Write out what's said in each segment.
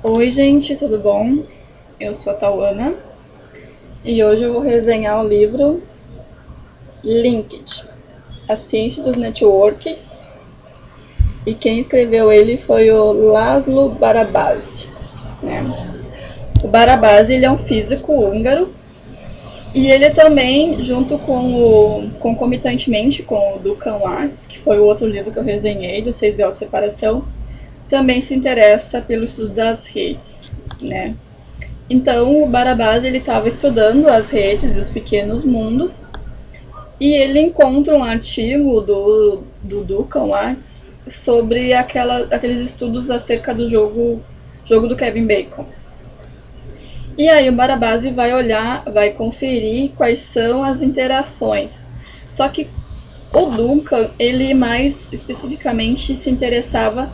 Oi gente, tudo bom? Eu sou a Tauana e hoje eu vou resenhar o livro Linked, A Ciência dos Networks, e quem escreveu ele foi o Laszlo Barabasi, né? O Barabasi, ele é um físico húngaro e ele também, junto concomitantemente com o Duncan Watts, que foi o outro livro que eu resenhei, dos 6 graus de separação, também se interessa pelo estudo das redes, né? Então, o Barabasi estava estudando as redes e os pequenos mundos e ele encontra um artigo do Duncan Watts sobre aqueles estudos acerca do jogo do Kevin Bacon. E aí o Barabasi vai olhar, vai conferir quais são as interações. Só que o Duncan, ele mais especificamente se interessava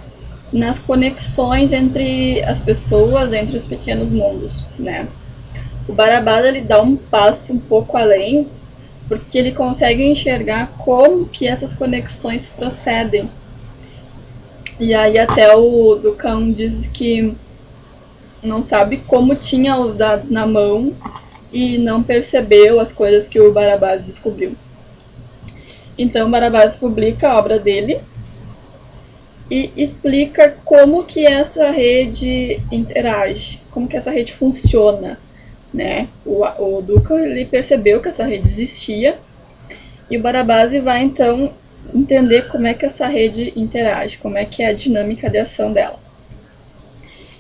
nas conexões entre as pessoas, entre os pequenos mundos, né? O Barabasi, ele dá um passo um pouco além, porque ele consegue enxergar como que essas conexões procedem. E aí até o Duncan diz que não sabe como tinha os dados na mão e não percebeu as coisas que o Barabasi descobriu. Então o Barabasi publica a obra dele e explica como que essa rede interage, como que essa rede funciona, né? O Duncan, ele percebeu que essa rede existia e o Barabasi vai então entender como é que essa rede interage, como é que é a dinâmica de ação dela.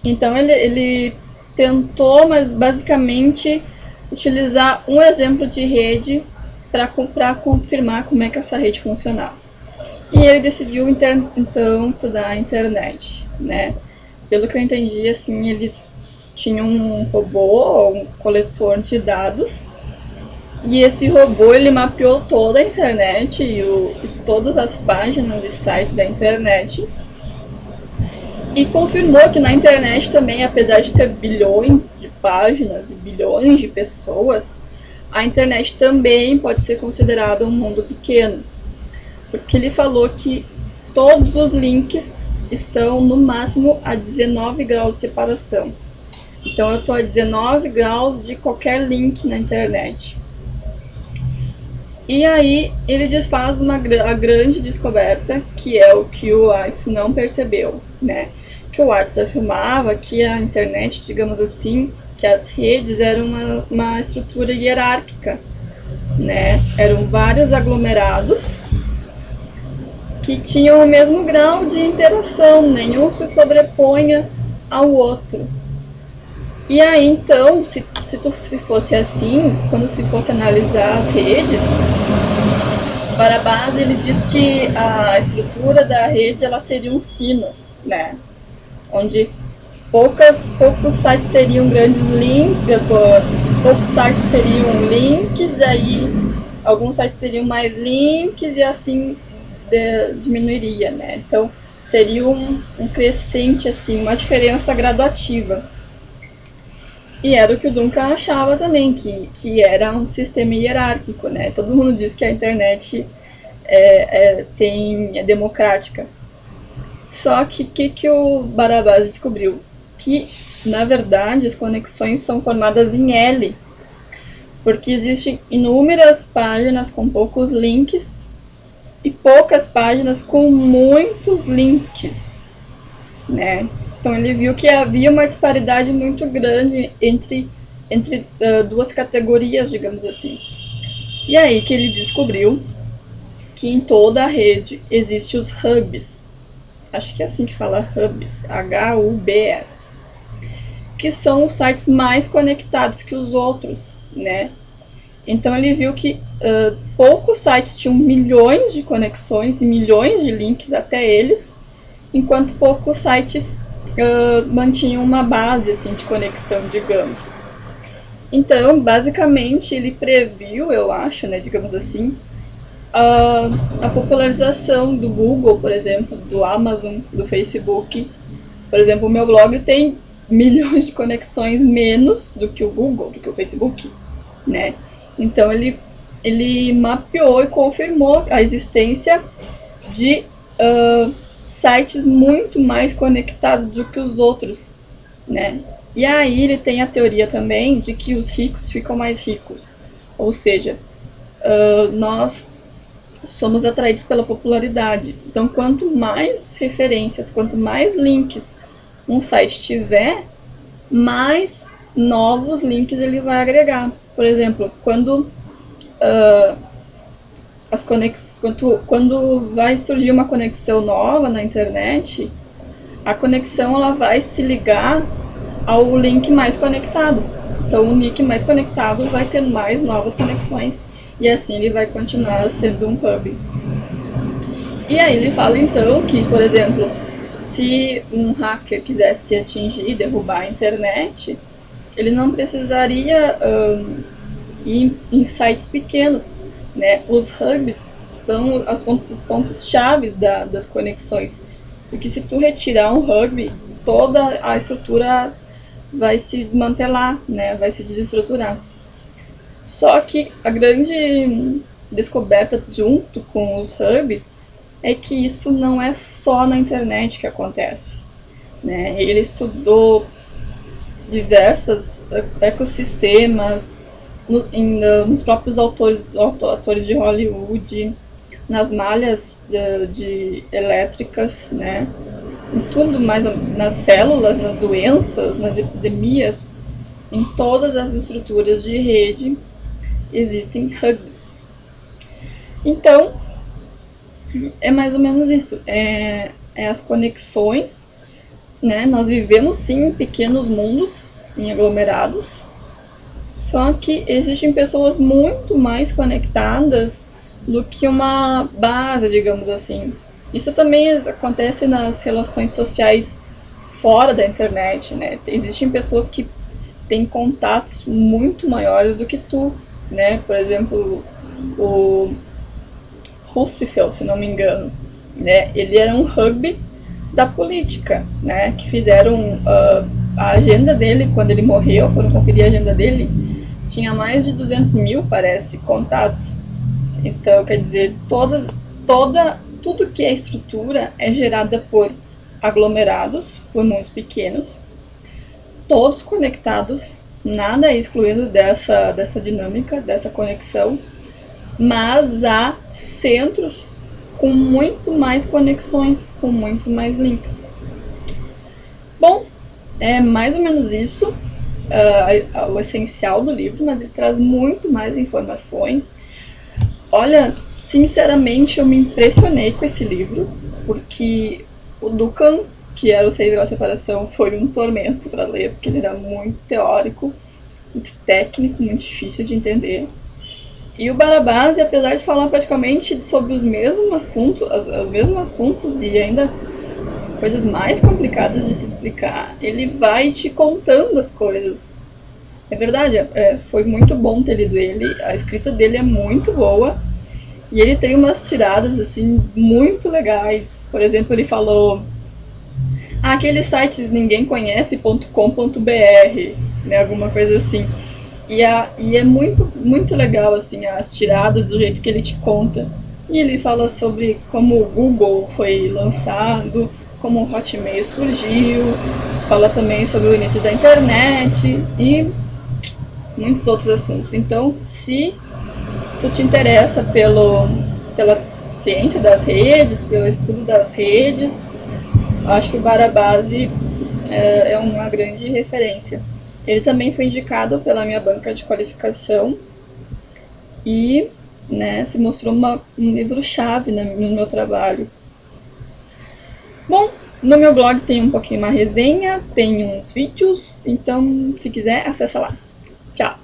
Então ele tentou, mas basicamente utilizar um exemplo de rede para confirmar como é que essa rede funcionava. E ele decidiu então estudar a internet, né? Pelo que eu entendi, assim, eles tinham um robô, um coletor de dados, e esse robô ele mapeou toda a internet e todas as páginas e sites da internet e confirmou que na internet também, apesar de ter bilhões de páginas e bilhões de pessoas, a internet também pode ser considerada um mundo pequeno. Porque ele falou que todos os links estão no máximo a 19 graus de separação. Então eu estou a 19 graus de qualquer link na internet. E aí ele desfaz a grande descoberta, que é o que o Watts não percebeu, né? Que o Watts afirmava que a internet, digamos assim, que as redes eram uma estrutura hierárquica, né? Eram vários aglomerados que tinham o mesmo grau de interação, nenhum se sobreponha ao outro. E aí então, se fosse assim, quando se fosse analisar as redes, Barabasi ele diz que a estrutura da rede ela seria um sino, né? Onde poucos sites teriam grandes links, poucos sites teriam links, aí alguns sites teriam mais links e assim diminuiria, né? Então seria um crescente, assim, uma diferença gradativa. E era o que o Duncan achava também, que era um sistema hierárquico, né? Todo mundo diz que a internet é democrática. Só que o Barabasi descobriu? Que, na verdade, as conexões são formadas em L, porque existem inúmeras páginas com poucos links e poucas páginas com muitos links, né? Então ele viu que havia uma disparidade muito grande entre duas categorias, digamos assim. E aí que ele descobriu que em toda a rede existem os hubs, acho que é assim que fala, hubs, H-U-B-S, que são os sites mais conectados que os outros, né? Então ele viu que poucos sites tinham milhões de conexões e milhões de links até eles, enquanto poucos sites mantinham uma base assim, de conexão, digamos. Então, basicamente, ele previu, eu acho, né, digamos assim, a popularização do Google, por exemplo, do Amazon, do Facebook. Por exemplo, o meu blog tem milhões de conexões menos do que o Google, do que o Facebook, né? Então ele mapeou e confirmou a existência de sites muito mais conectados do que os outros, né? E aí ele tem a teoria também de que os ricos ficam mais ricos, ou seja, nós somos atraídos pela popularidade. Então, quanto mais referências, quanto mais links um site tiver, mais novos links ele vai agregar. Por exemplo, quando quando vai surgir uma conexão nova na internet, a conexão ela vai se ligar ao link mais conectado. Então, o link mais conectado vai ter mais novas conexões e assim ele vai continuar sendo um hub. E aí ele fala então que, por exemplo, se um hacker quisesse atingir, derrubar a internet, ele não precisaria ir em sites pequenos, né? Os hubs são os pontos-chave das conexões, porque se tu retirar um hub, toda a estrutura vai se desmantelar, né? Vai se desestruturar. Só que a grande descoberta junto com os hubs é que isso não é só na internet que acontece, né? Ele estudou diversos ecossistemas nos próprios atores de Hollywood, nas malhas de elétricas, né? Em tudo mais, nas células, nas doenças, nas epidemias, em todas as estruturas de rede existem hubs. Então, é mais ou menos isso, é as conexões, né? Nós vivemos sim em pequenos mundos, em aglomerados, só que existem pessoas muito mais conectadas do que uma base, digamos assim. Isso também acontece nas relações sociais fora da internet, né? Existem pessoas que têm contatos muito maiores do que tu, né? Por exemplo, o Roosevelt, se não me engano, né? Ele era um hub da política, né? Que fizeram a agenda dele, quando ele morreu, foram conferir a agenda dele, tinha mais de 200 mil, parece, contatos. Então, quer dizer, tudo que é estrutura é gerada por aglomerados, por mundos pequenos, todos conectados, nada excluindo dessa dinâmica, dessa conexão, mas há centros com muito mais conexões, com muito mais links. Bom, é mais ou menos isso, o essencial do livro, mas ele traz muito mais informações. Olha, sinceramente eu me impressionei com esse livro, porque o Duncan, que era o 6 graus de separação, foi um tormento para ler, porque ele era muito teórico, muito técnico, muito difícil de entender. E o Barabás, apesar de falar praticamente sobre os mesmos assuntos e ainda coisas mais complicadas de se explicar, ele vai te contando as coisas. É verdade, foi muito bom ter lido ele, a escrita dele é muito boa e ele tem umas tiradas assim muito legais. Por exemplo, ele falou aqueles sites ninguém conhece.com.br, né, alguma coisa assim. E é muito legal assim as tiradas, do jeito que ele te conta. E ele fala sobre como o Google foi lançado, como o Hotmail surgiu, fala também sobre o início da internet e muitos outros assuntos. Então, se tu te interessa pela ciência das redes, pelo estudo das redes, acho que o Barabás é uma grande referência. Ele também foi indicado pela minha banca de qualificação e, né, se mostrou um livro-chave no meu trabalho. Bom, no meu blog tem um pouquinho uma resenha, tem uns vídeos, então se quiser, acessa lá. Tchau!